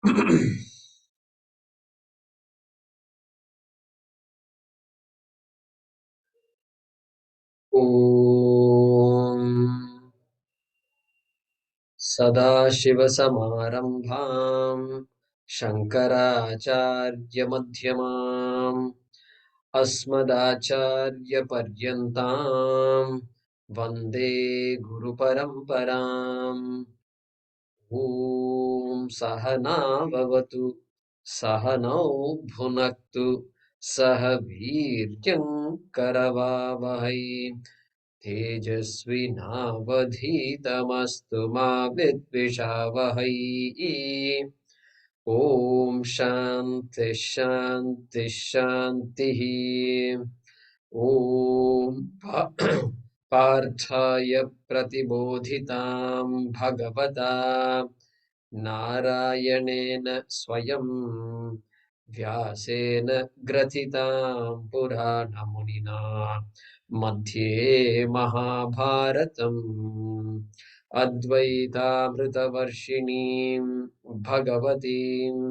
ॐ सदाशिवसमारम्भाम् शङ्कराचार्यमध्यमाम् अस्मदाचार्यपर्यन्ताम् वन्दे गुरुपरम्पराम्। ॐ सहना भवतु सहनौ भुनक्तु सह वीर्यं करवावहै तेजस्विनावधीतमस्तु मा विद्विषावहै। ॐ शान्ति शान्ति शान्तिः। ॐ पार्थाय प्रतिबोधितां भगवता नारायणेन स्वयं व्यासेन ग्रथितां पुराणमुनिना मध्ये महाभारतम् अद्वैतामृतवर्षिणीं भगवतीम्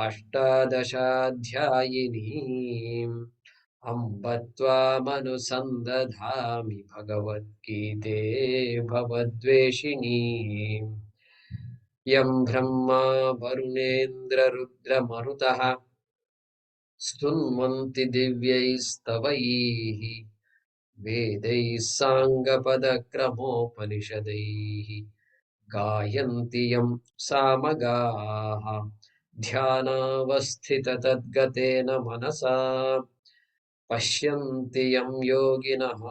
अष्टादशाध्यायिनीम् अम्ब त्वामनुसन्दधामि भगवद्गीते भवद्वेषिणीम् यं ब्रह्मा वरुणेन्द्ररुद्रमरुतः स्तुन्वन्ति दिव्यैस्तवैः वेदैः साङ्गपदक्रमोपनिषदैः गायन्ति यं सामगाः ध्यानावस्थिततद्गतेन मनसा पश्यन्ति यं योगिनः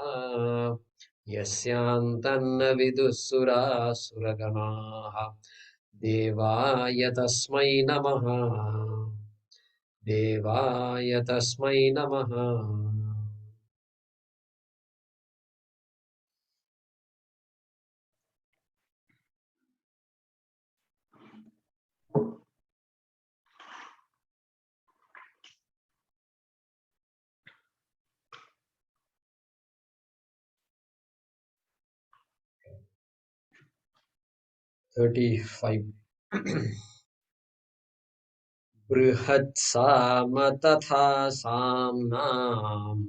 यस्यान्तन्न विदुः सुरासुरगणाः देवाय तस्मै नमः देवाय तस्मै नमः। 35 बृहत्साम तथा साम्नाम्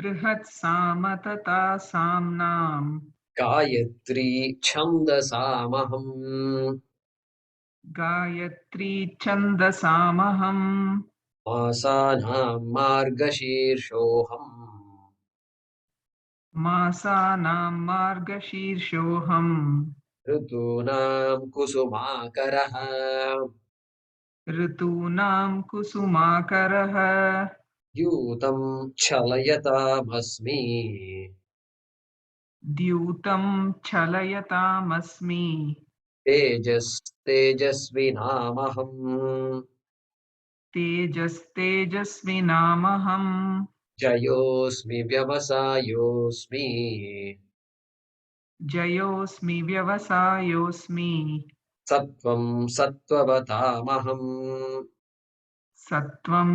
बृहत्साम तथा साम्नाम् गायत्री छन्दसामहम् गायत्री छन्दसामहम् मासानां मार्गशीर्षोऽहम् मासानां मार्गशीर्षोऽहम् ऋतूनां कुसुमाकरः ऋतूनां कुसुमाकरः द्यूतं छलयतामस्मि द्यूतं छलयतामस्मि तेजस्तेजस्विनामहम् तेजस्तेजस्विनामहम् जयोऽस्मि व्यवसायोऽस्मि जयोऽस्मि व्यवसायोऽस्मि सत्त्वं सत्त्ववतामहम् सत्त्वं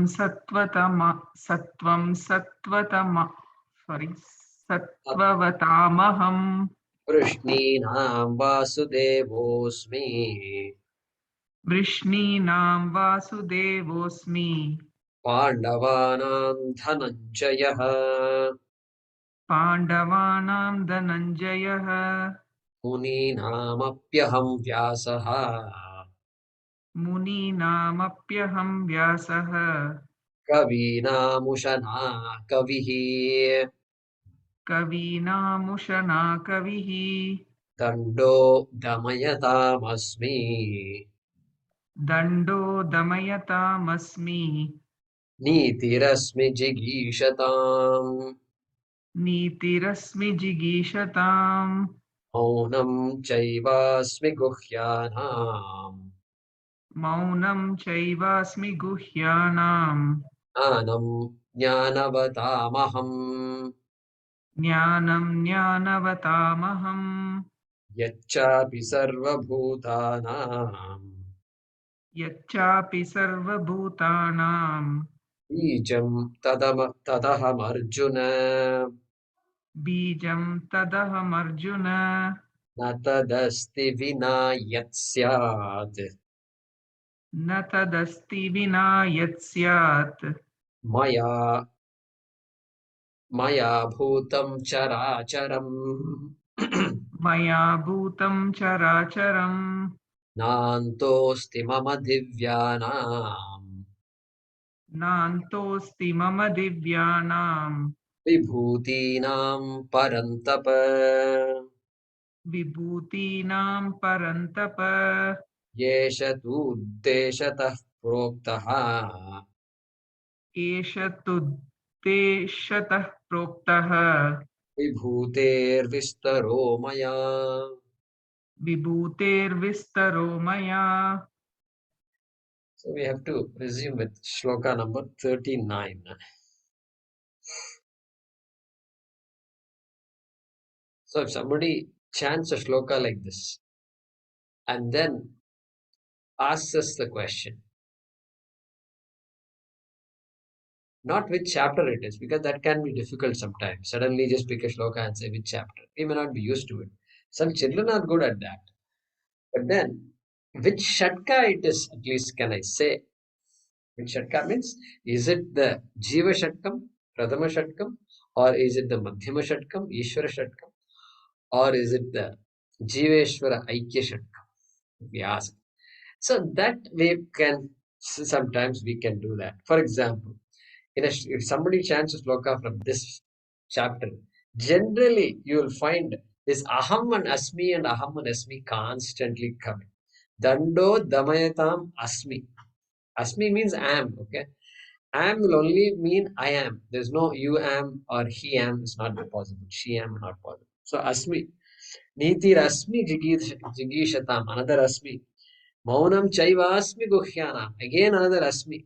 सत्त्ववतामहम् वृष्णीनां वासुदेवोऽस्मि वृष्णीनां वासुदेवोऽस्मि पाण्डवानां धनञ्जयः पाण्डवानां धनञ्जयः मुनीनामप्यहं व्यासः मुनीनामप्यहं व्यासः कवीनामुशना कविः कवीनामुशना कविः दण्डो दमयतामस्मि दण्डो दमयतामस्मि नीतिरस्मि जिगीषताम् नीतिरस्मि जिगीषताम् मौनं चैवास्मि गुह्यानाम् मौनं चैवास्मि गुह्यानाम् ज्ञानं ज्ञानवतामहम् ज्ञानं ज्ञानवतामहम् यच्चापि सर्वभूतानां यच्चापि सर्वभूतानां बीजं तदहमर्जुन बीजं तदहमर्जुन न तदस्ति विना यत् स्यात् न तदस्ति विना यत् स्यात् Maya Maya bhutam characharam मया भूतं चराचरम् Nantosti mama divyanam नान्तोऽस्ति मम दिव्यानां Vibhutinam parantapa विभूतीनां परन्तप Yesha tuddeshatah proktaha एष तुद्देशतः प्रोक्तः Vibhutervistaro maya. विभूतेर्विस्तरो मया. So we have to resume with shloka number 39. So if somebody chants a shloka like this and then asks us the question, not which chapter it is, because that can be difficult sometimes. Suddenly just pick a shloka and say which chapter. We may not be used to it. Some children are good at that. But then, which shatka it is, at least can I say? Which shatka means, is it the Jiva Shatkam, Pradama Shatkam, or is it the Madhyama Shatkam, Ishvara Shatkam, or is it the Jiveshwara Aikya Shatkam? We ask. So that way can sometimes we can do that. For example, if somebody chants a sloka from this chapter, generally you will find this aham and asmi and aham and asmi constantly coming. Dando damayatam asmi. Asmi means I am, okay? Am will only mean I am. There's no you am or he am. It's not possible. She am not possible. So asmi. Niti rasmi jigishatam. Another asmi. Maunam chaivasmi guhyana. Again another asmi.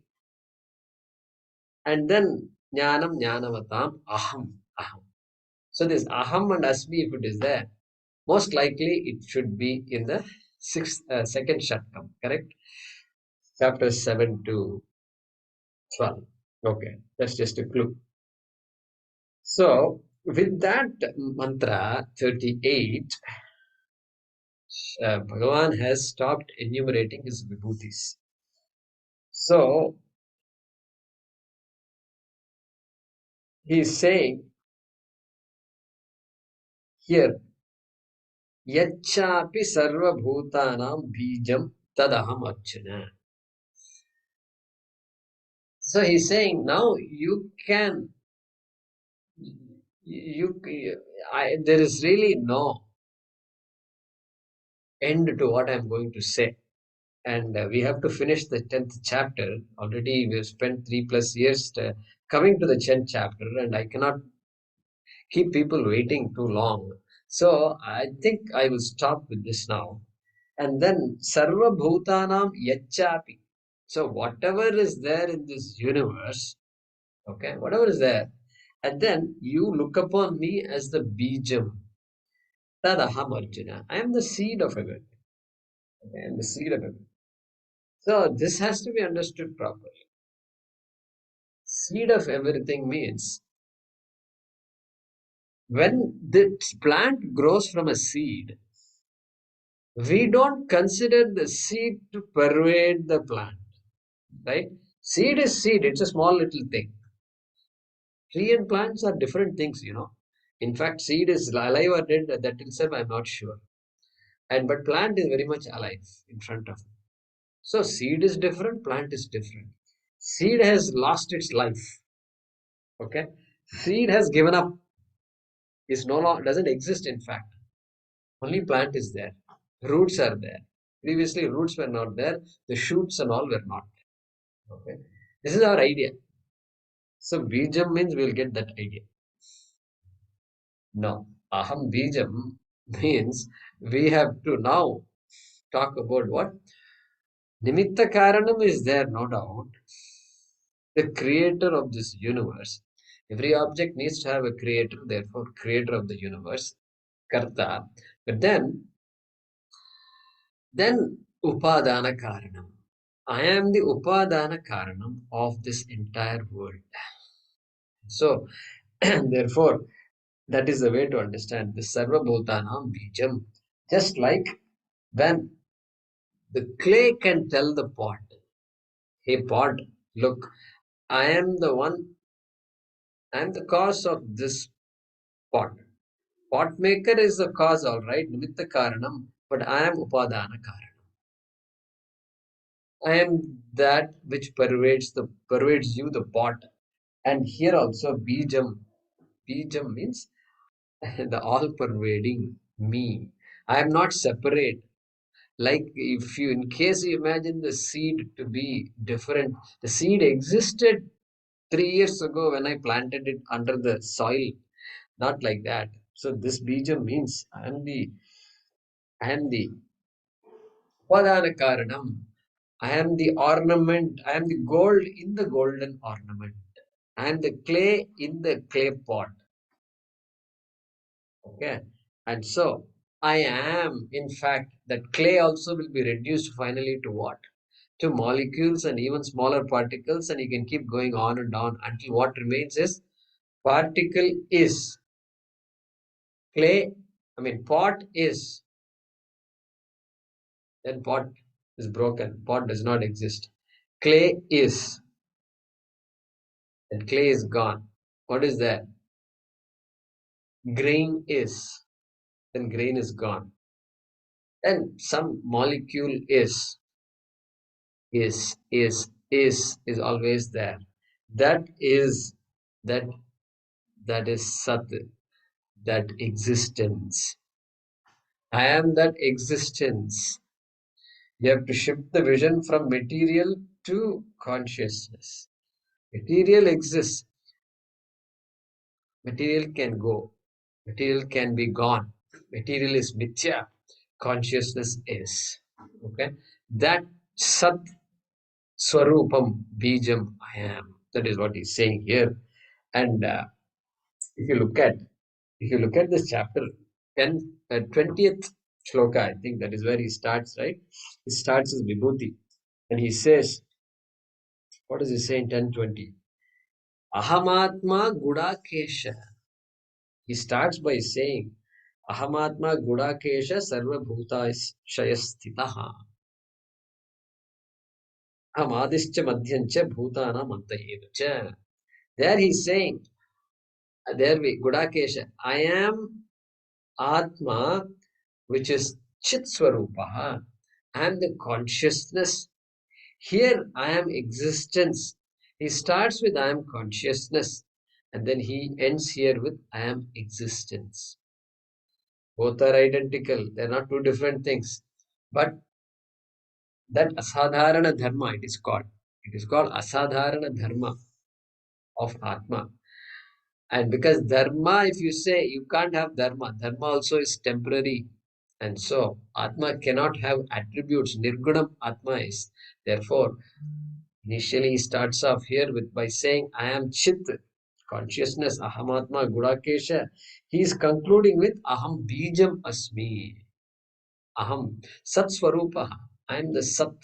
And then jnanam jnanavatam aham. Aham. So this aham and asmi, if it is there, most likely it should be in the second shatkam, correct? Chapter 7 to 12. Okay, that's just a clue. So with that mantra 38, Bhagavan has stopped enumerating his vibhutis. So he is saying here, Yachapi sarva bhutanam bijam tadaham arjuna. So he's saying now you can, there is really no end to what I'm going to say. And we have to finish the 10th chapter. Already we've spent 3+ years coming to the 10th chapter, and I cannot keep people waiting too long. So I think I will stop with this now. And then Sarva Bhutanam Yachapi. So whatever is there in this universe, okay, whatever is there, and then you look upon me as the Bijam. Tadaham Arjuna. I am the seed of everything. Okay, I am the seed of everything. So this has to be understood properly. Seed of everything means when the plant grows from a seed, we don't consider the seed to pervade the plant, right? Seed is seed, it's a small little thing. Tree and plants are different things, you know. In fact, seed is alive or dead, that itself I'm not sure. And but plant is very much alive in front of me. So seed is different, plant is different. Seed has lost its life. Okay. Seed has given up, is no longer doesn't exist in fact. Only plant is there. Roots are there. Previously roots were not there, the shoots and all were not there. Okay. This is our idea. So bijam means we'll get that idea. No. Aham bijam means we have to now talk about what? Nimitta karanam is there, no doubt. The creator of this universe. Every object needs to have a creator, therefore, creator of the universe, Karta. But then Upadana Karanam. I am the Upadana Karanam of this entire world. So, therefore, that is the way to understand the Sarva Bhutanam Bijam. Just like when the clay can tell the pot, Hey pot, look, I am the one, I am the cause of this pot. Pot maker is the cause, all right, nimitta karanam, but I am upadana karanam. I am that which pervades you, the pot. And here also bijam. Bijam means the all pervading me. I am not separate. Like if you, in case you imagine the seed to be different, the seed existed 3 years ago when I planted it under the soil. Not like that. So this bijam means I am the Upadana Karanam. I am the ornament. I am the gold in the golden ornament. I am the clay in the clay pot. Okay. And so I am, in fact, that clay also will be reduced finally to what? To molecules and even smaller particles, and you can keep going on and on until what remains is particle is clay. I mean, pot is, then pot is broken. Pot does not exist. Clay is, and clay is gone. What is that? Grain is, then grain is gone. And some molecule is always there. That is that that is Sat, that existence. I am that existence. You have to shift the vision from material to consciousness. Material exists. Material can go. Material can be gone. Material is mithya. Consciousness is. Okay. That Sat Swarupam Bijam I am. That is what he's saying here. And if you look at if you look at this chapter, 20th shloka, I think that is where he starts, right? He starts as Vibhuti. And he says, what does he say in 10:20? Ahamatma Gudakesha. He starts by saying, Ahamatma Gudakesha Sarva Bhuta Shayasthitaha. Ahamadischa Madhyancha Bhutana Mantayevacha. There he's saying, there we, Gudakesha, I am Atma, which is Chit Swarupaha. I am the consciousness. Here I am existence. He starts with I am consciousness, and then he ends here with I am existence. Both are identical. They are not two different things. But that asadharana dharma, it is called. It is called asadharana dharma of Atma. And because dharma, if you say you can't have dharma, dharma also is temporary. And so Atma cannot have attributes. Nirgunam Atma is. Therefore, initially he starts off here with by saying, I am Chit, consciousness, Ahamatma Gudakesha. He is concluding with Aham Bijam Asmi. Aham Sat Swarupa. I am the Sat.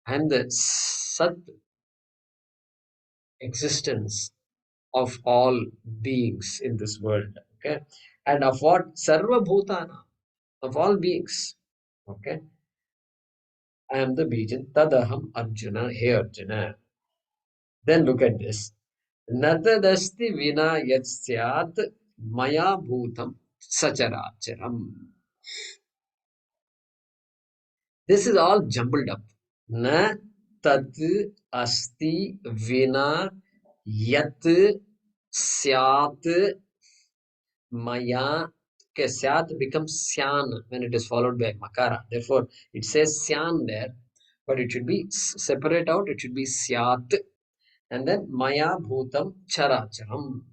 I am the Sat existence of all beings in this world. Okay. And of what? Sarva Bhutana. Of all beings. Okay. I am the Bijan. Tadaham Arjuna. Hey Arjuna. Then look at this. Natadasti vina yat syat maya bhutam sacharacharam. This is all jumbled up. Na tat asti vina yat syat maya. Okay, syat becomes syan when it is followed by makara. Therefore, it says syan there, but it should be separate out. It should be syat. And then maya bhutam characharam.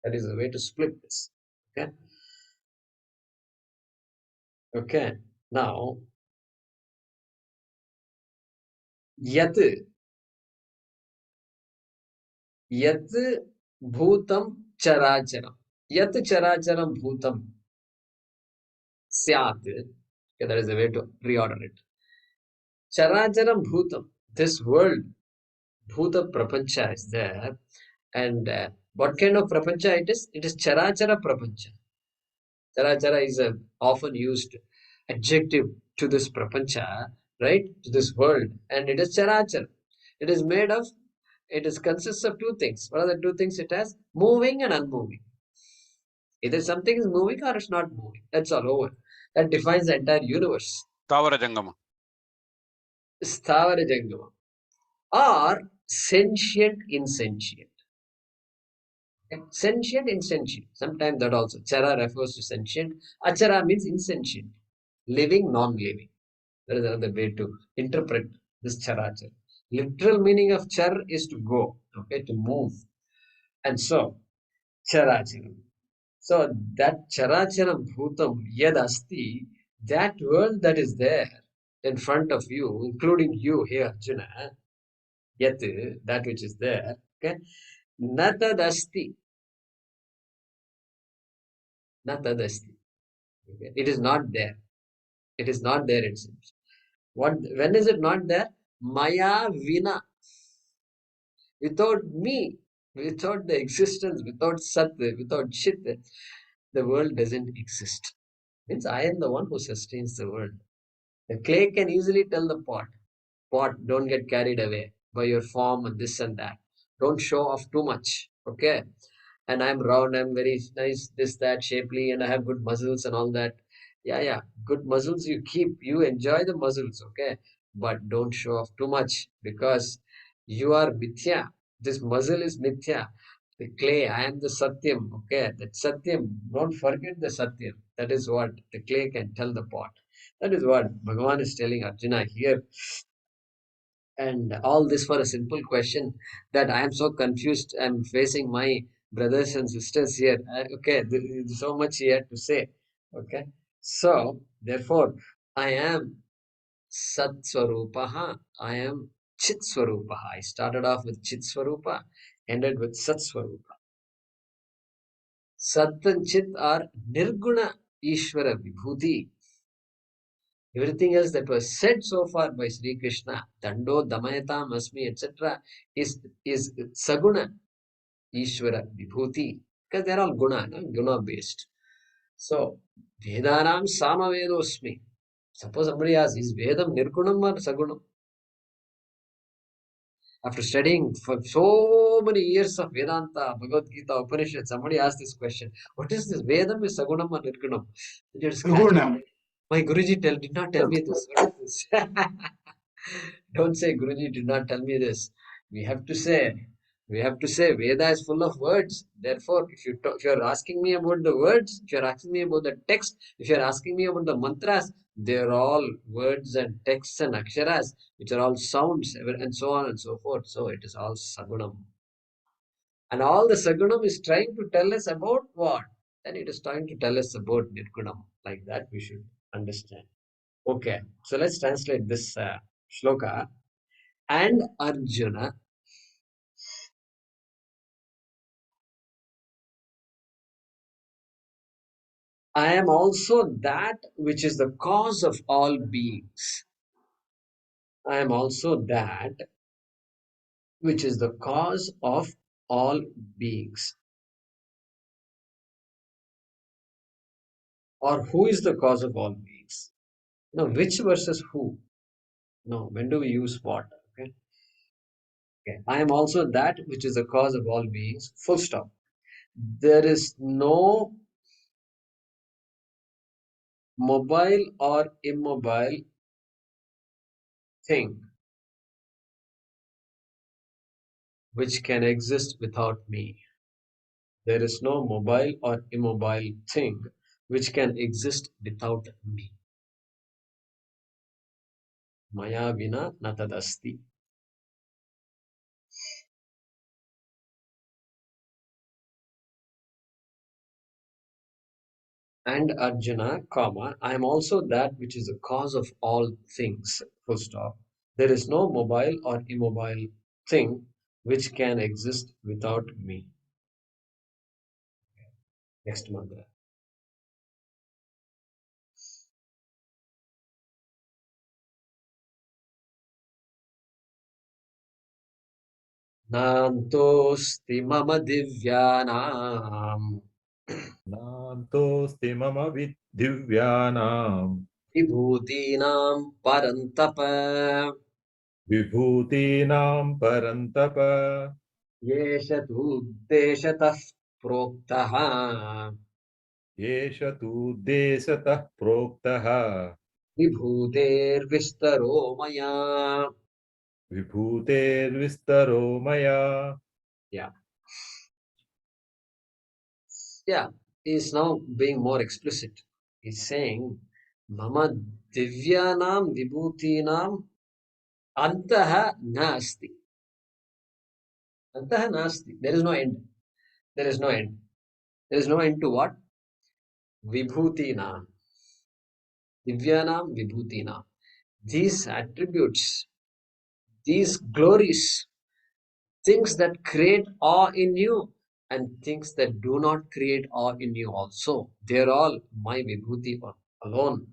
That is the way to split this. Okay. Okay. Now, yat yat bhutam characharam. Yat characharam bhutam syat. Okay, that is the way to reorder it. Characharam bhutam. This world, bhuta prapancha is there. And what kind of prapancha it is? It is charachara prapancha. Charachara is a often used adjective to this prapancha. right, to this world, and it is charachar. It is made of, it is consists of two things. What are the two things it has? Moving and unmoving. Either something is moving or it's not moving. That's all over. That defines the entire universe. Tavara Jangama. Sthavara Jangama. Or sentient, insentient. Okay? Sentient, insentient. Sometimes that also. Chara refers to sentient. Achara means insentient. Living, non-living. That is another way to interpret this charachar. Literal meaning of char is to go, okay, to move. And so, characharam. So that characharam bhutam yad asti, that world that is there in front of you, including you here, Arjuna, yat, that which is there, okay, natad asti, natad asti. Okay? It is not there. It is not there, it seems. What? When is it not there? Maya vina. Without me, without the existence, without Sat, without Chit, the world doesn't exist. Means I am the one who sustains the world. The clay can easily tell the pot, don't get carried away by your form and this and that. Don't show off too much. Okay. And I'm round, I'm very nice, this, that, shapely, and I have good muscles and all that. Yeah, yeah. Good muscles you keep. You enjoy the muscles, okay? But don't show off too much because you are mithya. This muscle is mithya. The clay, I am the Satyam, okay? That Satyam, don't forget the Satyam. That is what the clay can tell the pot. That is what Bhagavan is telling Arjuna here. And all this for a simple question that I am so confused. I'm facing my brothers and sisters here. Okay, there's so much here to say. Okay, so therefore, I am Sat Swarupaha. I am Chit Swarupaha. I started off with Chit Swarupa, ended with Sat Swarupa. Sat and Chit are Nirguna Ishvara Vibhuti. Everything else that was said so far by Sri Krishna, Dando, Damayatam, Asmi, etc., is Saguna, Ishvara, Vibhuti, because they're all guna, no? Guna based. So, Vedanam Samavedosmi. Suppose somebody asks, is Vedam Nirgunam or Sagunam? After studying for so many years of Vedanta, Bhagavad Gita, Upanishad, somebody asked this question: what is this? Vedam is Sagunam or Nirgunam? You're scratching. Gunam. My Guruji did not tell me this. What is this? Don't say Guruji did not tell me this. We have to say, we have to say Veda is full of words. Therefore, if you're asking me about the words, if you're asking me about the text, if you're asking me about the mantras, they're all words and texts and aksharas, which are all sounds and so on and so forth. So it is all sagunam. And all the sagunam is trying to tell us about what? Then it is trying to tell us about nirgunam. Like that we should understand. Okay, so let's translate this shloka. And Arjuna, I am also that which is the cause of all beings. I am also that which is the cause of all beings. Or who is the cause of all beings? No, which versus who? No, when do we use what? Okay. Okay. I am also that which is the cause of all beings. Full stop. There is no mobile or immobile thing which can exist without me. There is no mobile or immobile thing which can exist without me. Maya vina natadasti. And Arjuna, comma, I am also that which is the cause of all things. Full stop. There is no mobile or immobile thing which can exist without me. Next mantra. Nantosti mama divyanam नान्तोऽस्ति मम दिव्यानां विभूतीनां परन्तप विभूतीनां परन्तप येष तूद्देशतः प्रोक्तः एष तूद्देशतः प्रोक्तः विभूतेर्विस्तरो मया. विभूतेर्विस्तरो मया. Yeah, yeah. He's now being more explicit. He's saying, "Mama divyanam vibhutinam antaha nasti. Antaha nasti. There is no end. There is no end. There is no end to what? Vibhutinam. Divyanam vibhutinam. These attributes, these glories, things that create awe in you and things that do not create awe in you also. They're all my vibhuti alone.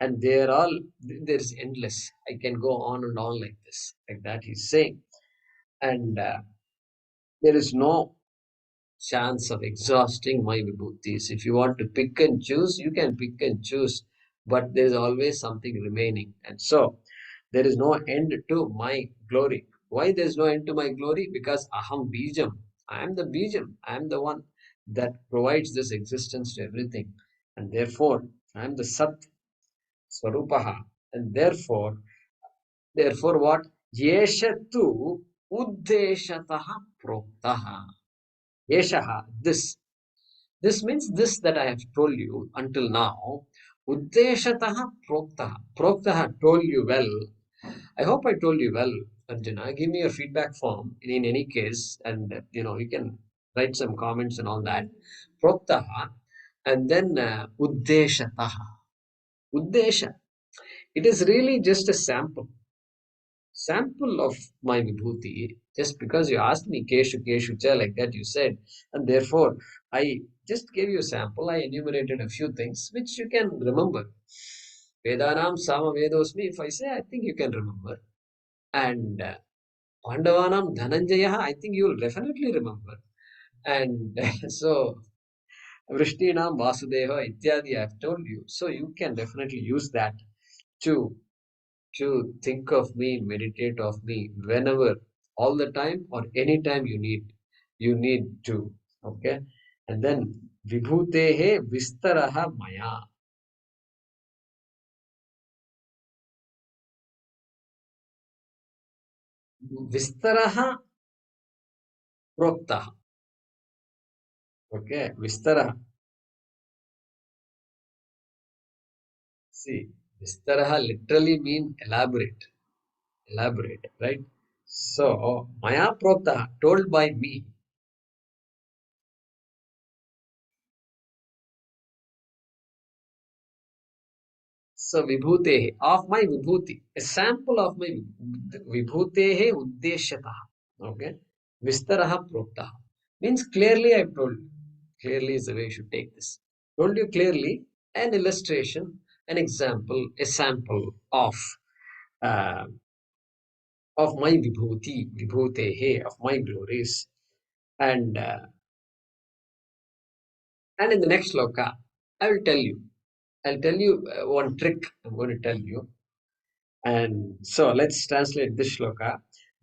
And they're all, there's endless. I can go on and on like this. Like that he's saying. And there is no chance of exhausting my vibhutis. If you want to pick and choose, you can pick and choose. But there's always something remaining. And so there is no end to my glory. Why there's no end to my glory? Because aham bijam. I am the bijam. I am the one that provides this existence to everything. And therefore, I am the sat swarupaha. And therefore what? Yeshatu uddeshataha proktaha. Yeshaha, this. This means this that I have told you until now. Uddeshataha proktaha. Proktaha told you well. I hope I told you well, Arjuna. Give me your feedback form in any case, and you can write some comments and all that. Proktaha, and then uddeshataha. Uddesha. It is really just a sample of my vibhuti. Just because you asked me keshu keshu cha like that, you said, and therefore I just gave you a sample. I enumerated a few things which you can remember. Vedanam sama vedosmi. If I say, I think you can remember. And Pandavanam Dhananjaya, I think you will definitely remember. And so Vrishtinam Vasudeva Ityadi, I have told you. So you can definitely use that to think of me, meditate of me whenever, all the time or anytime you need to. Okay. And then Vibhutehe Vistaraha Maya. Vistaraha Proktaha. Okay. Vistaraha. See, Vistaraha literally mean elaborate, right? So, Maya Prota, told by me. So, Vibhutehe, of my Vibhuti, a sample of my Vibhutehe Uddeshataha. Okay? Vistaraha Prota. Means clearly I told you. Clearly is the way you should take this. Told you clearly an illustration, an example, a sample uh, of my Vibhutehe, of my glories. And And in the next sloka, I will tell you. I'll tell you one trick I'm going to tell you. And so let's translate this shloka.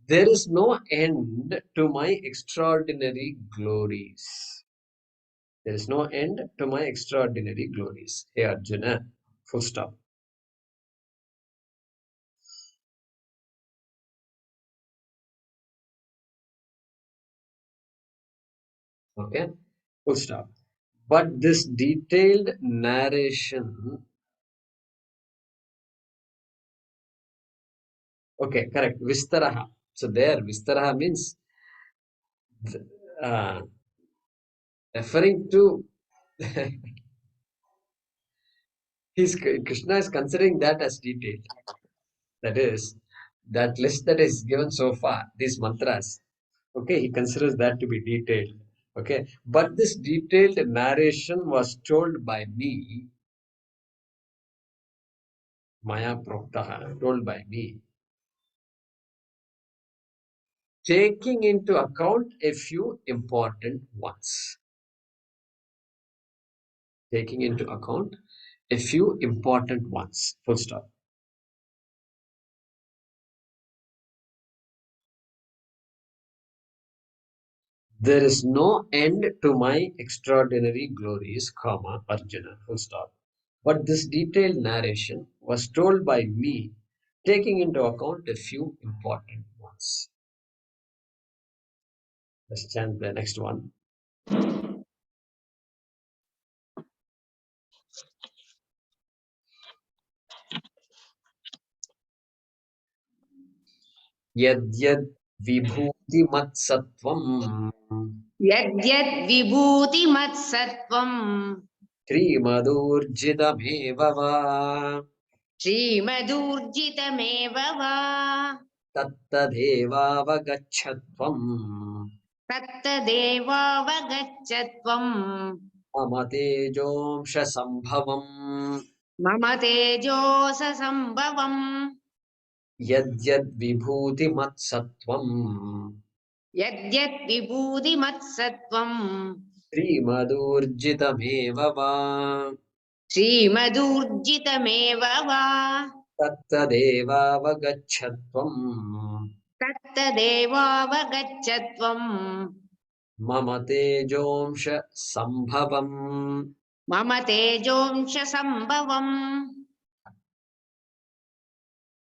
There is no end to my extraordinary glories. There is no end to my extraordinary glories. Hey Arjuna, full stop. Okay, full stop. But this detailed narration, okay, correct. Vistaraha. So there, Vistaraha means uh, referring to Krishna is considering that as detailed. That is, that list that is given so far, these mantras. Okay, he considers that to be detailed. Okay, but this detailed narration was told by me, Maya Proktaha, told by me, taking into account a few important ones. Taking into account a few important ones. Full stop. There is no end to my extraordinary glories, comma, Arjuna, full stop. But this detailed narration was told by me, taking into account a few important ones. Let's chant the next one. Yadyad vibhutimatsattvam यद्यद् विभूतिमत्सत्त्वम् श्रीमदूर्जितमेव वा श्रीमदूर्जितमेव वा तत्तदेवावगच्छत्वम् तत्तदेवावगच्छत्वम् मम तेजोंशसम्भवम् मम तेजोससम्भवम् यद्यद्विभूतिमत्सत्त्वम् यद्यद् विभूतिमत्सत्त्वम् श्रीमदूर्जितमेव वा श्रीमदूर्जितमेव वा तत्तदेवावगच्छत्वम् तत्तदेवावगच्छत्वम् मम तेजोंशसम्भवम् मम तेजोंशसम्भवम्.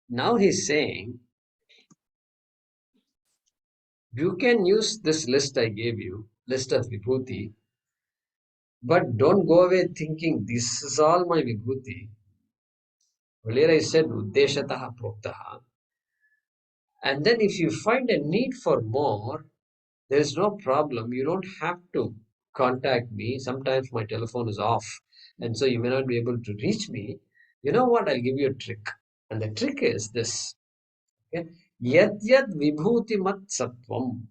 Now he's saying, you can use this list I gave you, list of vibhuti, but don't go away thinking this is all my vibhuti. Earlier I said uddeshataha proktaha. And then if you find a need for more, there is no problem. You don't have to contact me. Sometimes my telephone is off, and so you may not be able to reach me. You know what? I'll give you a trick. And the trick is this. Okay? Yad yad vibhuti mat sattvam.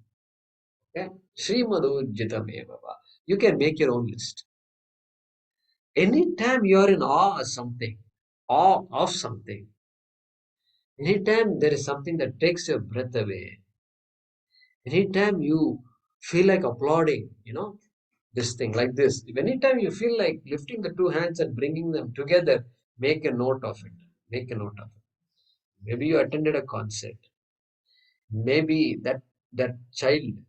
Okay? Srimadurjitam evava. You can make your own list. Anytime you're in awe of something, anytime there is something that takes your breath away, anytime you feel like applauding, this thing like this, anytime you feel like lifting the two hands and bringing them together, make a note of it. Make a note of it. Maybe you attended a concert. Maybe that child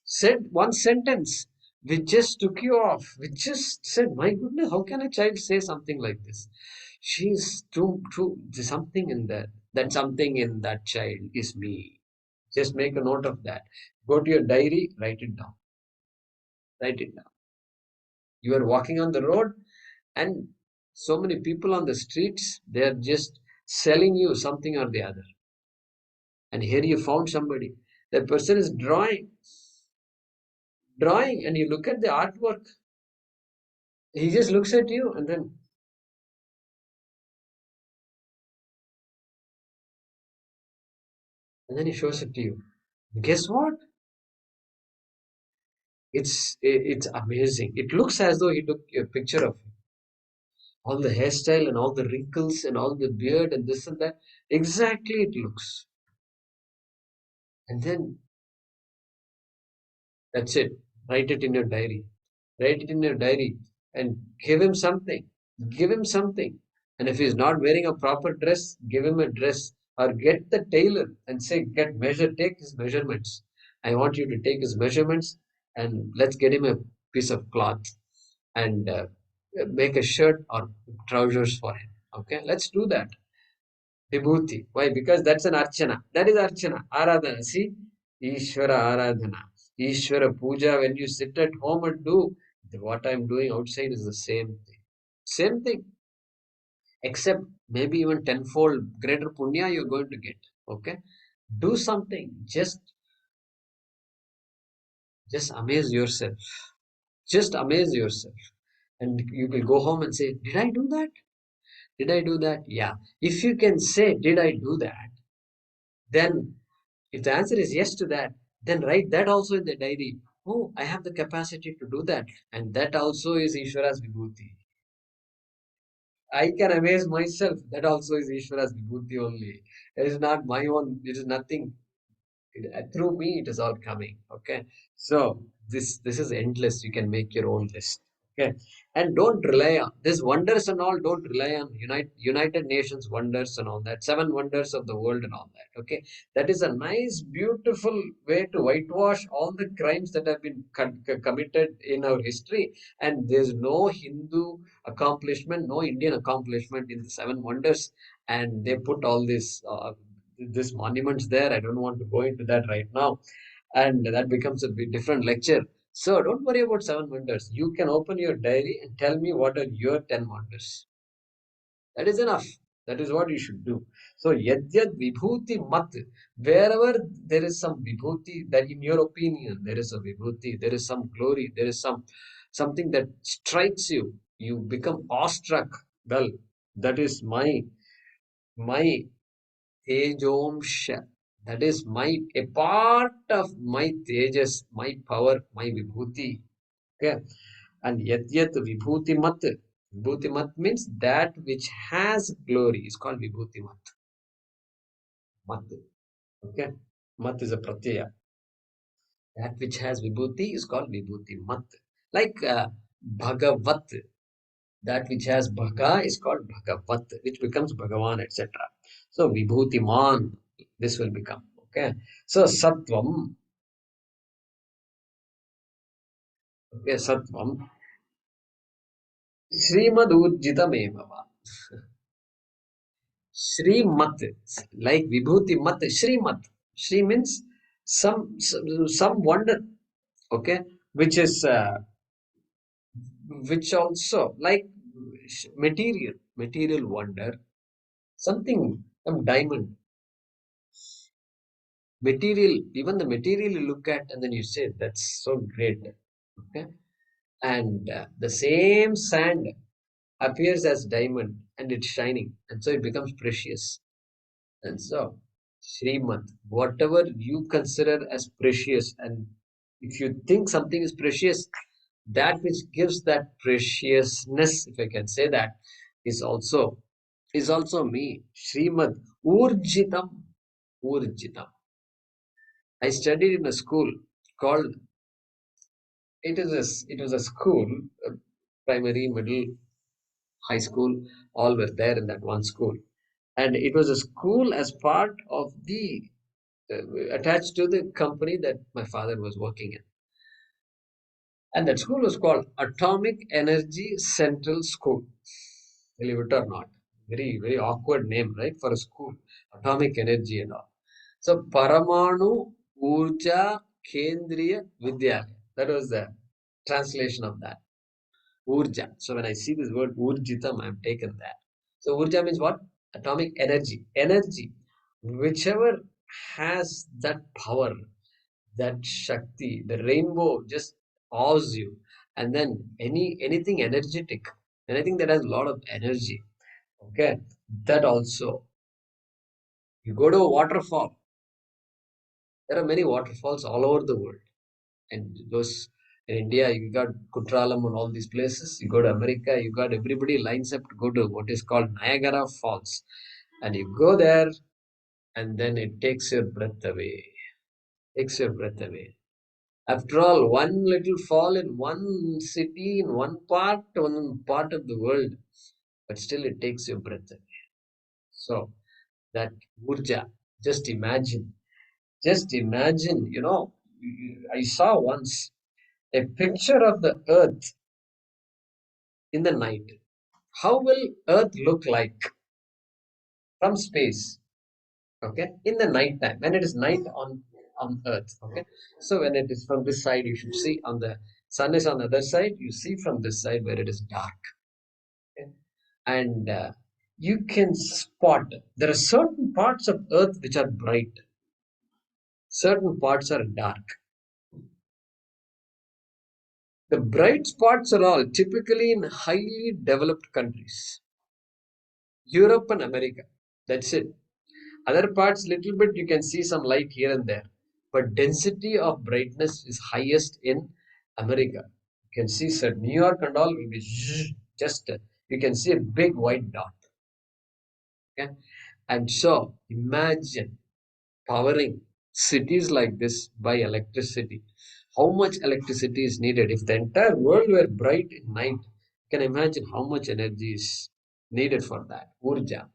said one sentence which just took you off, which just said, my goodness, how can a child say something like this? She's too, there's something in that something in that child is me. Just make a note of that. Go to your diary, write it down. Write it down. You are walking on the road, and so many people on the streets, they are just selling you something or the other. And here you found somebody. That person is drawing, and you look at the artwork. He just looks at you, and then he shows it to you. Guess what? It's amazing. It looks as though he took a picture of you. All the hairstyle and all the wrinkles and all the beard and this and that. Exactly it looks. And then that's it. Write it in your diary. Write it in your diary and give him something. Give him something. And if he's not wearing a proper dress, give him a dress. Or get the tailor and say, take his measurements. I want you to take his measurements and let's get him a piece of cloth and make a shirt or trousers for him. Okay, let's do that. Vibhuti. Why? Because that's an archana. That is archana. Aradhana. See? Ishvara Aradhana. Ishvara Puja. When you sit at home and do what I'm doing outside is the same thing. Same thing. Except maybe even tenfold greater punya you're going to get. Okay? Do something. Just amaze yourself. Just amaze yourself. And you will go home and say, did I do that? Did I do that? Yeah. If you can say, did I do that? Then if the answer is yes to that, then write that also in the diary. Oh, I have the capacity to do that. And that also is Ishvara's Vibhuti. I can amaze myself. That also is Ishvara's Vibhuti only. It is not my own. It is nothing. Through me, it is all coming. Okay. So this is endless. You can make your own list. Okay, and don't rely on these wonders and all. Don't rely on United Nations wonders and all that. Seven wonders of the world and all that. Okay, that is a nice, beautiful way to whitewash all the crimes that have been committed in our history. And there's no Hindu accomplishment, no Indian accomplishment in the seven wonders. And they put all this monuments there. I don't want to go into that right now, and that becomes a bit different lecture. So don't worry about seven wonders. You can open your diary and tell me what are your 10 wonders. That is enough. That is what you should do. So yadyad vibhuti mat. Wherever there is some vibhuti, that in your opinion there is a vibhuti, there is some glory, there is something that strikes you, you become awestruck. Well, that is my Tejomsha. That is a part of my Tejas, my power, my Vibhuti. Okay. And Yadyat Vibhuti Mat. Vibhuti Mat means that which has glory is called Vibhuti Mat. Mat. Okay. Mat is a pratyaya. That which has Vibhuti is called Vibhuti Mat. Like Bhagavat. That which has Bhaga is called Bhagavat, which becomes Bhagavan, etc. So Vibhutiman, this will become. Okay. So Sattvam, okay, Sattvam, Srimad Urjitameva. Srimat, like Vibhuti Mat, Srimat. Sri means some wonder, okay, which is which also like material wonder, something, some diamond, material, even the material you look at and then you say that's so great, okay, and the same sand appears as diamond and it's shining and so it becomes precious. And so Srimat, whatever you consider as precious, and if you think something is precious, that which gives that preciousness, if I can say that, is also me. Srimad Urjitam. Urjitam. I studied in a school called, it was a school, primary, middle, high school, all were there in that one school. And it was a school as part of the, attached to the company that my father was working in. And that school was called Atomic Energy Central School. Believe it or not. Very, very awkward name, right, for a school. Atomic Energy and all. So Paramanu Urja Kendriya Vidyalaya. That was the translation of that. Urja. So when I see this word Urjitam, I am taken that. So Urja means what? Atomic energy. Energy. Whichever has that power, that Shakti, the rainbow just awes you. And then anything energetic, anything that has a lot of energy. Okay. That also. You go to a waterfall. There are many waterfalls all over the world. And those in India, you got Kutralam and all these places. You go to America, you got everybody lines up to go to what is called Niagara Falls. And you go there, and then it takes your breath away. Takes your breath away. After all, one little fall in one city, in one part of the world, but still it takes your breath away. So that Urja, just imagine, I saw once a picture of the earth in the night. How will earth look like from space? Okay, in the night time, when it is night on earth. Okay, so when it is from this side, you should see on the sun is on the other side, you see from this side where it is dark. Okay? And you can spot there are certain parts of earth which are bright, certain parts are dark. The bright spots are all typically in highly developed countries, Europe and America. That's it. Other parts, little bit, you can see some light here and there. But density of brightness is highest in America. You can see, sir, New York and all will be just, you can see a big white dot. Okay? And so, imagine powering cities like this by electricity. how much electricity is needed. If the entire world were bright in night, you can imagine how much energy is needed for that. Urja.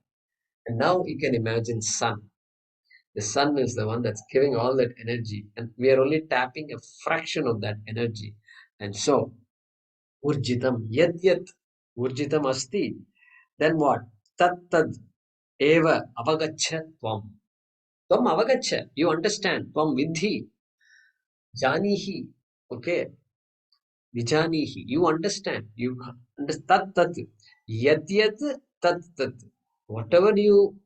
And now you can imagine sun. The sun is the one that's giving all that energy, and we are only tapping a fraction of that energy. And so, urjitam, yat, urjitam asti. Then what? Tat tad eva avagacha tvam. Tvam avagacha. You understand. Tvam vidhi. Janihi. Okay. Vijanihi. You understand. You understand. Tat tat. Yat tat tat. Whatever you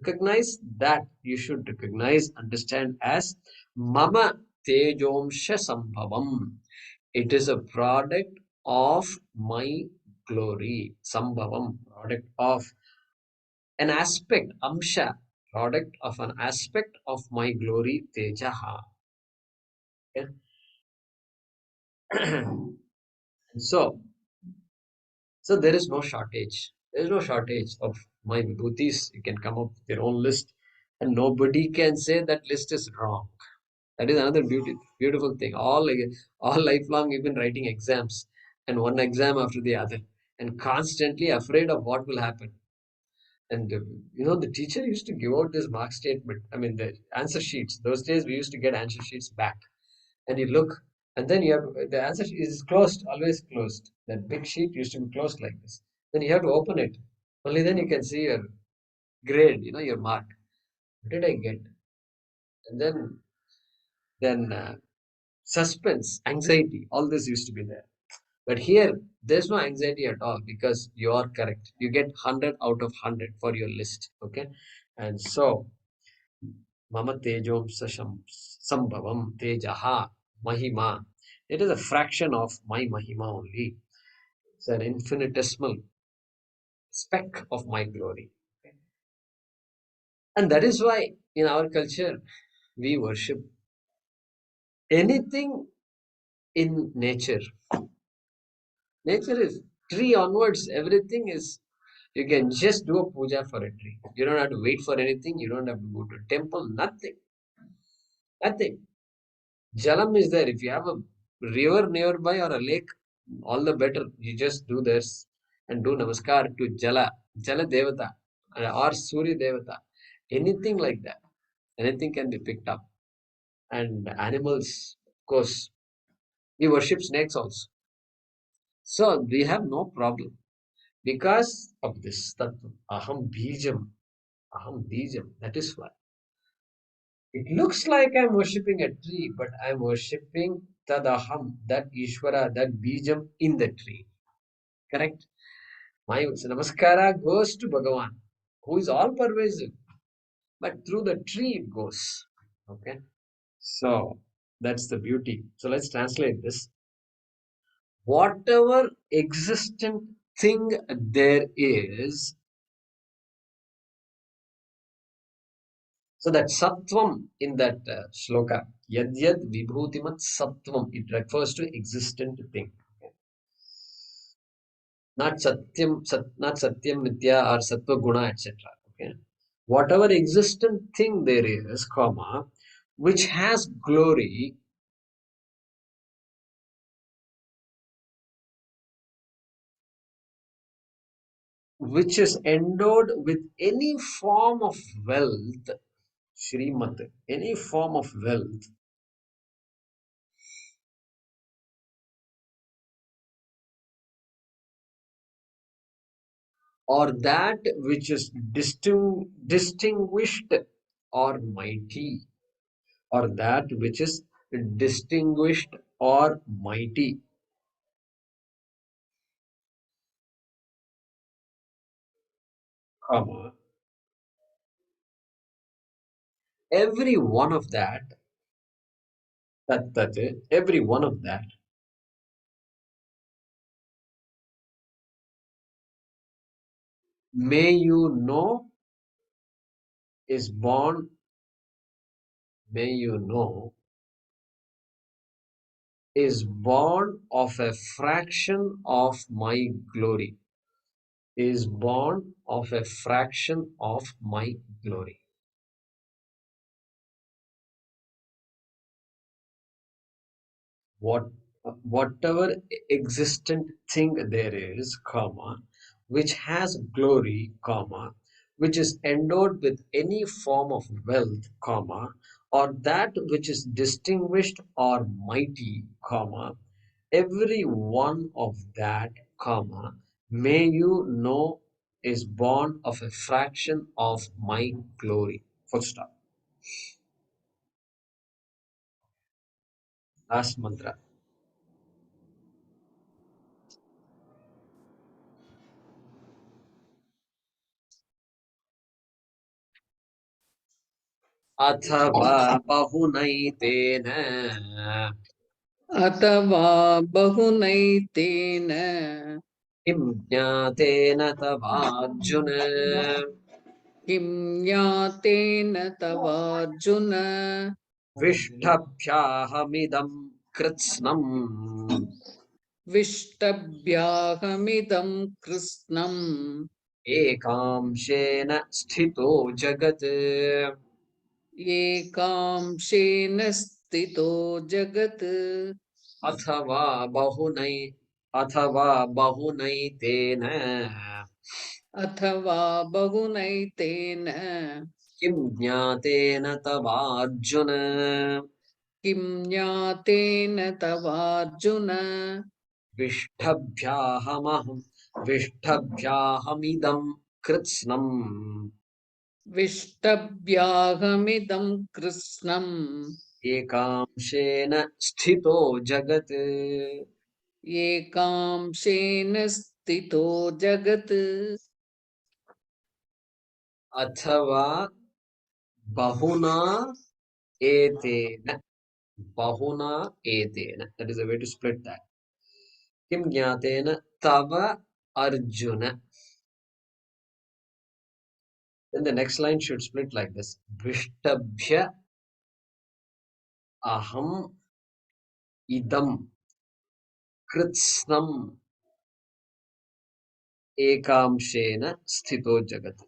recognize, that you should recognize, understand as Mama Tejomsha Sambhavam. It is a product of my glory. Sambhavam, product of an aspect, Amsha, product of an aspect of my glory, Tejaha. Okay? So, so there is no shortage. There is no shortage of my vibhutis. You can come up with your own list, and nobody can say that list is wrong. That is another beautiful thing. All lifelong, we've been writing exams, and one exam after the other, and constantly afraid of what will happen. And the teacher used to give out this mark statement. I mean, the answer sheets. Those days, we used to get answer sheets back, and you look, and then you have the answer sheet is closed, always closed. That big sheet used to be closed like this. Then you have to open it. Only then you can see your grade. Your mark. What did I get? And then suspense, anxiety, all this used to be there. But here, there's no anxiety at all because you are correct. You get 100 out of 100 for your list. Okay. And so, Mama Tejom Sambhavam Tejaha Mahima. It is a fraction of my Mahima only. It's an infinitesimal speck of my glory. Okay? And that is why in our culture, we worship anything in nature. Nature is tree onwards, everything is, you can just do a puja for a tree. You don't have to wait for anything, you don't have to go to a temple, nothing. Nothing. Jalam is there. If you have a river nearby or a lake, all the better. You just do this and do namaskar to Jala Devata or Surya Devata. Anything like that. Anything can be picked up. And animals, of course, we worship snakes also. So we have no problem. Because of this tattva, aham bijam, that is why. It looks like I'm worshipping a tree, but I'm worshipping tadaham, that Ishvara, that bijam in the tree. Correct? My namaskara goes to Bhagavan, who is all pervasive, but through the tree it goes. Okay? So that's the beauty. So let's translate this. Whatever existent thing there is, so that sattvam in that shloka, yad vibhutimat sattvam, it refers to existent thing. Okay. Not satyam, nitya or sattva guna, etc. Okay. Whatever existent thing there is, comma, which has glory, which is endowed with any form of wealth, Shrimat, any form of wealth, or that which is distinguished or mighty, or that which is distinguished or mighty, comma, every one of every one of that may you know is born, may you know is born of a fraction of my glory, is born of a fraction of my glory. what whatever existent thing there is, comma, which has glory, comma, which is endowed with any form of wealth, comma, or that which is distinguished or mighty, comma, every one of that, comma, may you know is born of a fraction of my glory. Full stop. Last mantra. अथवा बहुनैतेन अथवा बहुनैतेन किं ज्ञातेन तवार्जुन किं ज्ञातेन तवार्जुन विष्टभ्याहमिदं कृत्स्नम् विष्टभ्याहमिदं कृत्स्नम् एकांशेन स्थितो जगत् एकांशेन स्थितो जगत् अथवा बहुनै अथवा बहुनैतेन अथवा बहुनैतेन किं ज्ञातेन तवार्जुन किं ज्ञातेन तवार्जुन विष्टभ्याहमहं विष्टभ्याहमिदं कृत्स्नम् विष्टभ्याहमिदं कृत्स्नम् एकांशेन स्थितो जगत् एकांशेन स्थितो जगत् अथवा बहुना एतेन बहुना एतेन, that is a way to split that. किं ज्ञातेन तव Arjun. Then the next line should split like this. Vishtabhya aham idam kritsnam ekamshena sthito jagat.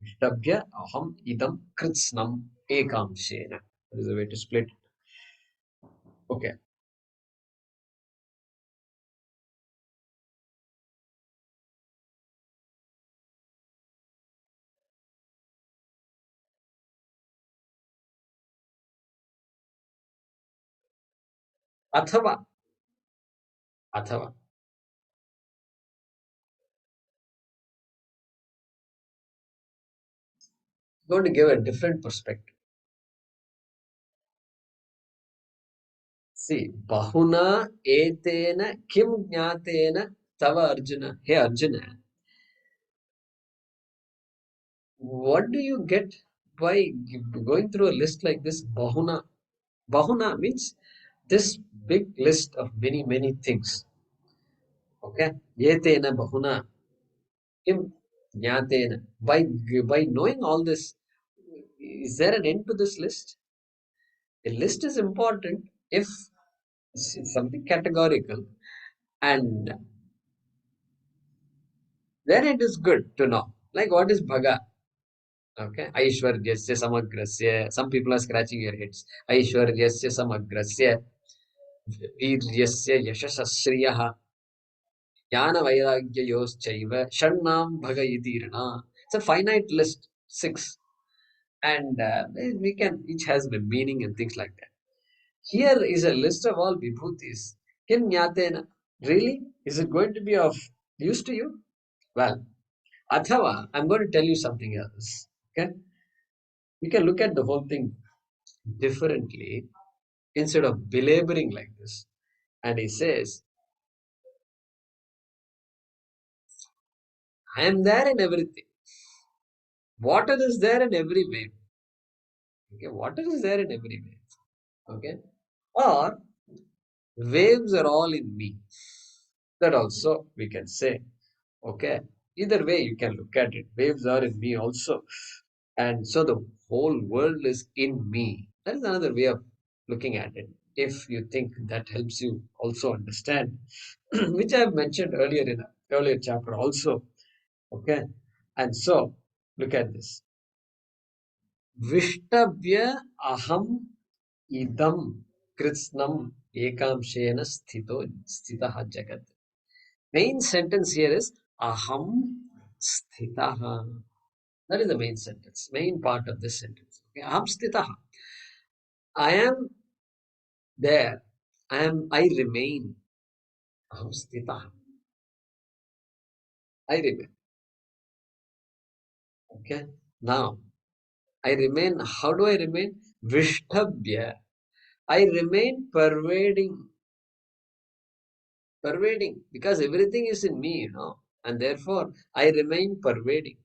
Vishtabhya aham idam kritsnam ekamshena. That is a way to split it. Okay. Athava. Athava. Going to give a different perspective. See, bahuna etena kim jnatena tava Arjuna. Hey Arjuna, what do you get by going through a list like this? Bahuna. Bahuna means this big list of many, many things. Okay? Yetena bahuna. Kim jnatena. By knowing all this, is there an end to this list? A list is important if it's something categorical, and then it is good to know. Like what is bhaga? Okay. Aishwaryasya samagrasya. Some people are scratching your heads. Aishwaryasya samagrasya. Viryasya yashasasriyaha. Jnana vairagyayoschaiva. Shannam bhagayitirna. It's a finite list. 6. And we can, each has a meaning and things like that. Here is a list of all vibhutis. Kim jnatena. Really? Is it going to be of use to you? Well, Athava, I'm going to tell you something else. Okay? You can look at the whole thing differently instead of belaboring like this. And he says, I am there in everything. Water is there in every wave. Okay, water is there in every wave. Okay, or waves are all in me. That also we can say. Okay, either way you can look at it. Waves are in me also, and so the whole world is in me. That is another way of looking at it. If you think that helps you also understand, which I have mentioned earlier in an earlier chapter also. Okay, and so look at this. Vishtabhya aham idam Kritsnam ekamshena stitaha jagat. Main sentence here is aham sthitaha. That is the main sentence, main part of this sentence. Okay? Aham sthitaha. I am there. I remain. Aham sthitaha. I remain. Okay. Now, I remain. How do I remain? Vishtabhya. I remain pervading, because everything is in me, and therefore I remain pervading.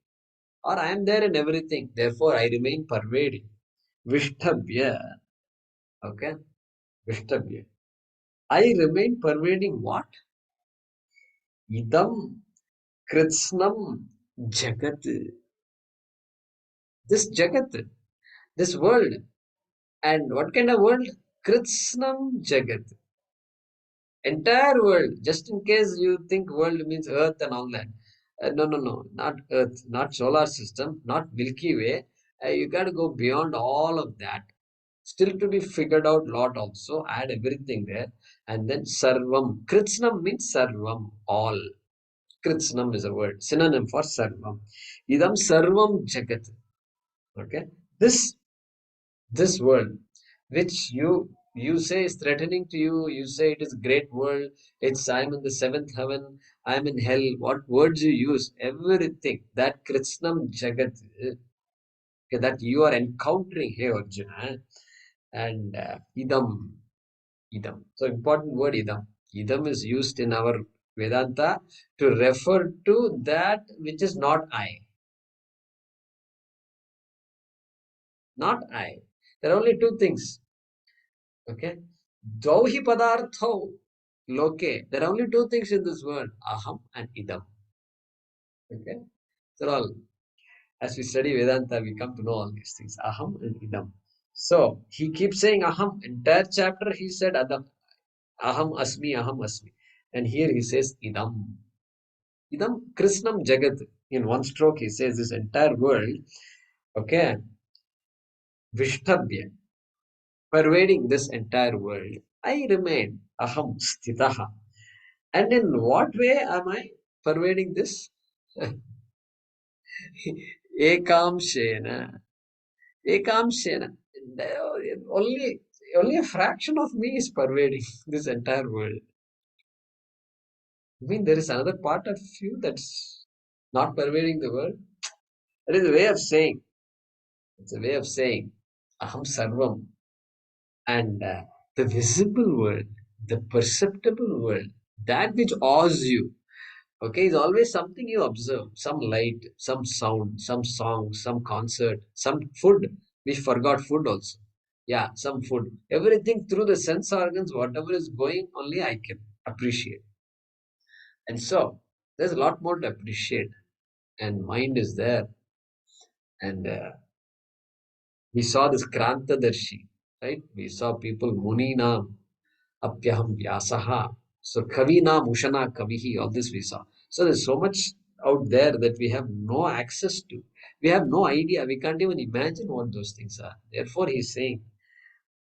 Or I am there in everything, therefore I remain pervading. Vishtabhya. Okay. Vishtabhya. I remain pervading what? Idam kritsnam jagat. This jagat, this world. And what kind of world? Kritsnam jagat. Entire world. Just in case you think world means earth and all that. No. Not earth, not solar system, not Milky Way. You got to go beyond all of that. Still to be figured out lot also. Add everything there. And then sarvam. Kritsnam means sarvam, all. Kritsnam is a word, synonym for sarvam. Idam sarvam jagat. Okay. This world, which you say is threatening to you, you say it is great world, it's I'm in the seventh heaven, I'm in hell, what words you use, everything, that Kritsnam Jagat, that you are encountering here, Arjuna, and idam. So important word idam. Idam is used in our Vedanta to refer to that which is not I. Not I. There are only two things. Okay. Dvauhi padartho loke. There are only two things in this world. Aham and idam. Okay. They're all. As we study Vedanta, we come to know all these things. Aham and idam. So he keeps saying aham. Entire chapter he said adam. Aham asmi, aham asmi. And here he says idam. Idam Krishnam Jagat. In one stroke he says this entire world. Okay. Vishtabhya. Pervading this entire world. I remain. Aham sthitaha. And in what way am I pervading this? Ekamshena. Ekamshena. Only, only a fraction of me is pervading this entire world. I mean, there is another part of you that's not pervading the world. That is a way of saying. It's a way of saying, Aham Sarvam. And the visible world, the perceptible world, that which awes you, okay, is always something you observe. Some light, some sound, some song, some concert, some food. We forgot food also. Yeah, some food. Everything through the sense organs, whatever is going, only I can appreciate. And so, there's a lot more to appreciate. And mind is there. And we saw this Krantadarshi, right? We saw people, Muninam, Apyaham Vyasaha. So Kavina Mushana Kavihi, all this we saw. So there's so much out there that we have no access to. We have no idea. We can't even imagine what those things are. Therefore, he's saying,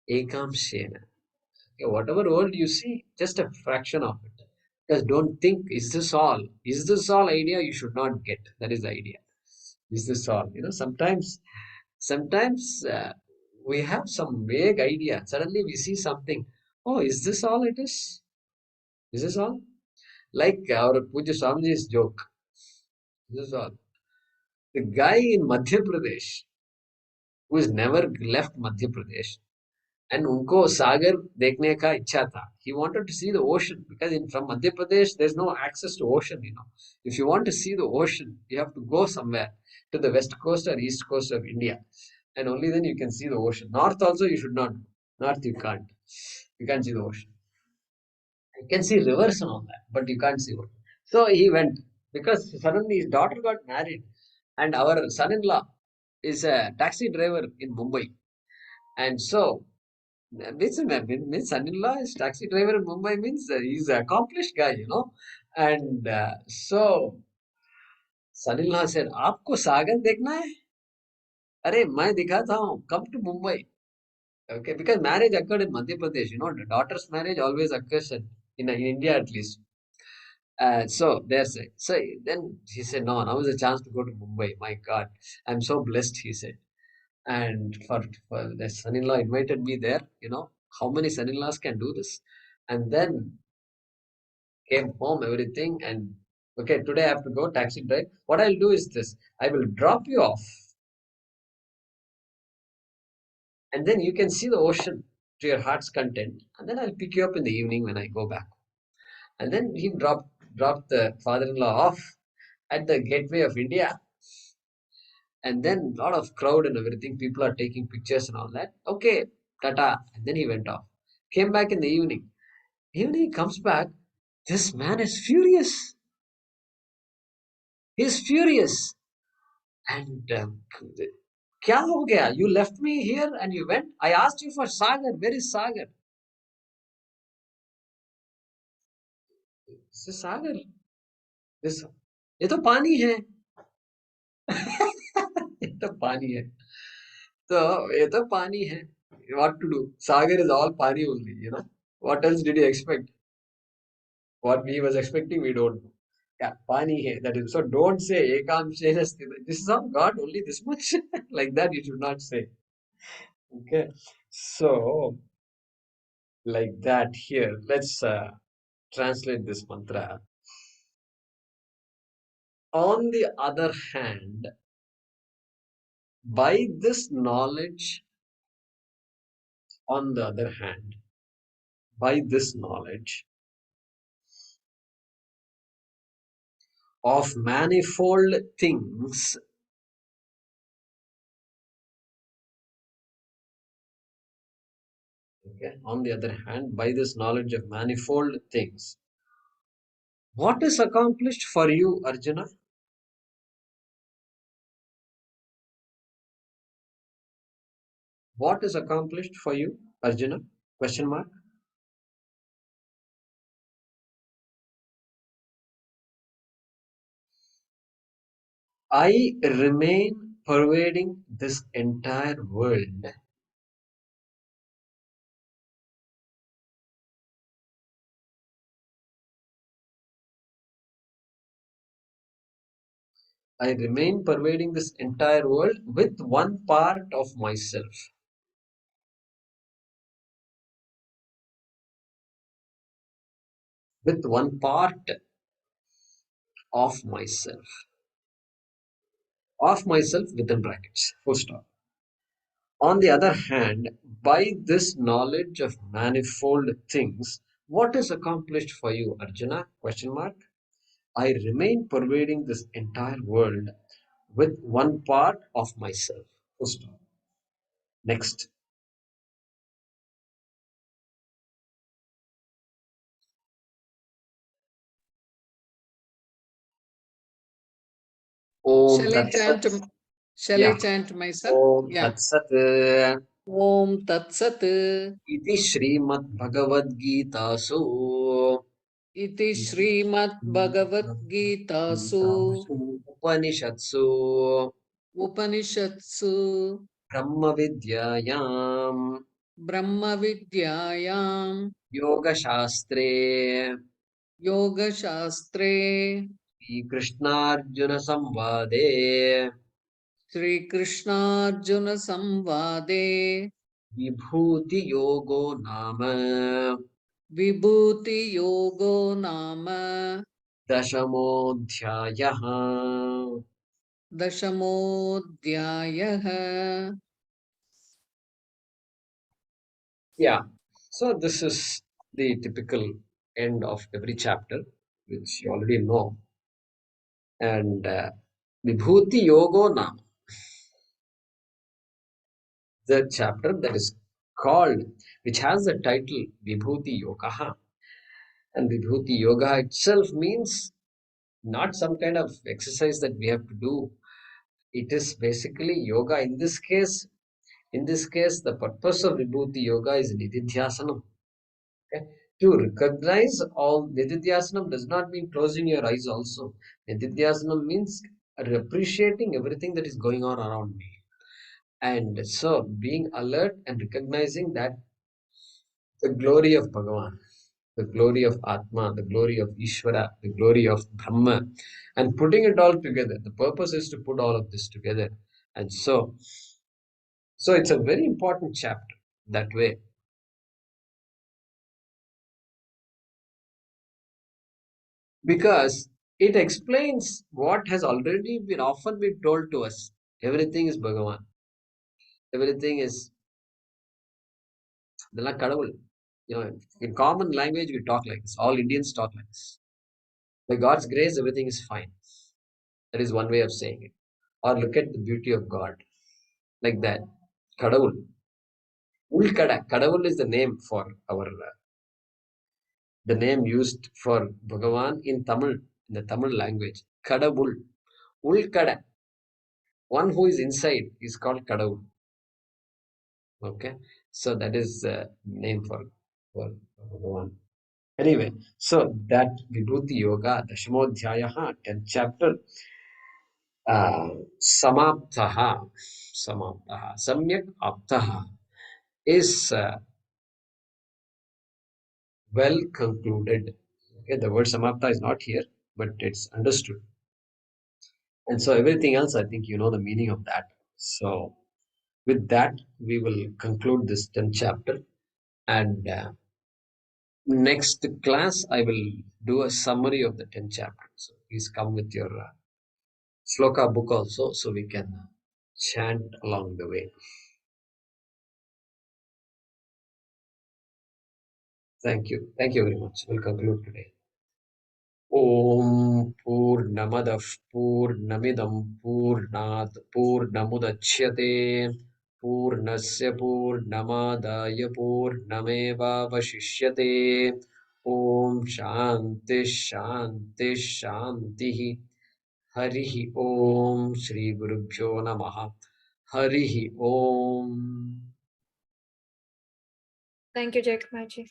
Ekam Shena. Okay, whatever world you see, just a fraction of it. Just don't think, is this all? Is this all idea you should not get? That is the idea. Is this all? Sometimes we have some vague idea. Suddenly we see something. Oh, is this all it is? Is this all? Like our Puja Swamiji's joke. This is all. The guy in Madhya Pradesh who has never left Madhya Pradesh and unko sagar देखने का इच्छा था. He wanted to see the ocean because from Madhya Pradesh there's no access to ocean. If you want to see the ocean, you have to go somewhere to the west coast or east coast of India, and only then you can see the ocean. North also you should not go. North you can't. You can't see the ocean. You can see rivers and all that, but you can't see ocean. So he went because suddenly his daughter got married, and our son-in-law is a taxi driver in Mumbai, and so means son-in-law is taxi driver in Mumbai means he's an accomplished guy. And so son-in-law said, "आपको सागर देखना है? अरे मैं दिखाता हूँ. Come to Mumbai." Okay, because marriage occurred in Madhya Pradesh. The daughter's marriage always occurs in India at least. So there's it. So then he said, no, now is a chance to go to Mumbai. My God, I'm so blessed, he said. And for the son-in-law invited me there. How many son-in-laws can do this? And then came home, everything. And okay, today I have to go taxi drive. What I'll do is this: I will drop you off, and then you can see the ocean to your heart's content. And then I'll pick you up in the evening when I go back. And then he dropped the father-in-law off at the gateway of India. And then a lot of crowd and everything. People are taking pictures and all that. Okay, tata. And then he went off. Came back in the evening. Evening he comes back. This man is furious. He's furious. And kya ho gaya? You left me here and you went. I asked you for Sagar. Where is Sagar? This is Sagar. This. ये तो पानी है. ये तो पानी है. तो ये तो पानी है. What to do? Sagar is all pani only. What else did you expect? What he was expecting, we don't know. Yeah, pani hai. That is, so don't say ekam shena sthita. This is of God, only this much. Like that, you should not say. Okay. So, like that here. Let's translate this mantra. On the other hand, by this knowledge, on the other hand, by this knowledge of manifold things, okay, on the other hand, by this knowledge of manifold things, what is accomplished for you, Arjuna? What is accomplished for you, Arjuna? Question mark. I remain pervading this entire world. I remain pervading this entire world with one part of myself. With one part of myself. Of myself within brackets. Full stop. On the other hand, by this knowledge of manifold things, what is accomplished for you, Arjuna? Question mark. I remain pervading this entire world with one part of myself. Full stop. Next. Om Shall I Tat Sat. chant? Shall I Yeah. chant myself? Om Yeah. Tat Sat. Om Tat Sat. Iti Srimad Bhagavad Gitasu. Iti Srimad Bhagavad Gitasu Upanishatsu. Upanishatsu Brahma Vidyayam. Brahma Vidyayam Yoga Shastre. Yoga Shastre Shri Krishna Arjuna Samvade. Sri Krishna Arjuna Samvade Vibhuti Yogo Nama. Vibhuti Yogo Nama Dashamodhyayah. Dashamodhyayah. Yeah. So this is the typical end of every chapter, which you already know. And Vibhuti Yogo Nam, the chapter that is called, which has the title Vibhuti Yoga. And Vibhuti Yoga itself means not some kind of exercise that we have to do. It is basically yoga. In this case, the purpose of Vibhuti Yoga is Nididhyasanam. Okay? To recognize all Nididhyasanam does not mean closing your eyes also. Nididhyasanam means appreciating everything that is going on around me. And so being alert and recognizing that the glory of Bhagavan, the glory of Atma, the glory of Ishvara, the glory of Brahma, and putting it all together. The purpose is to put all of this together. And so it's a very important chapter that way. Because it explains what has already been often been told to us. Everything is Bhagavan. Everything is the Kadavul. In common language we talk like this. All Indians talk like this. By God's grace, everything is fine. That is one way of saying it. Or look at the beauty of God. Like that. Kadavul. Ulkada. Kadavul is the name for the name used for Bhagavan in Tamil, in the Tamil language. Kadavul. Ulkada. One who is inside is called Kadavul. Okay. So that is the name for Bhagavan. Anyway, so that Vibhuti Yoga, Dashamodhyayaha, 10th chapter, Samaptaha, Samyak Aptaha is well concluded. Okay, the word Samapta is not here, but it's understood. And so everything else, I think you know the meaning of that. So with that, we will conclude this 10th chapter. And next class, I will do a summary of the 10th chapter. So please come with your Shloka book also, so we can chant along the way. Thank you. Thank you very much. We'll conclude today. Om Purnamadah Purnamidam Purnat Purnamudachyate Purnasya Purnamadaya Purnameva Vashishyate Om Shanti Shanti Shanti Harihi Om Shri Gurubhyo Namaha Harihi Om. Thank you, Jacob Maji.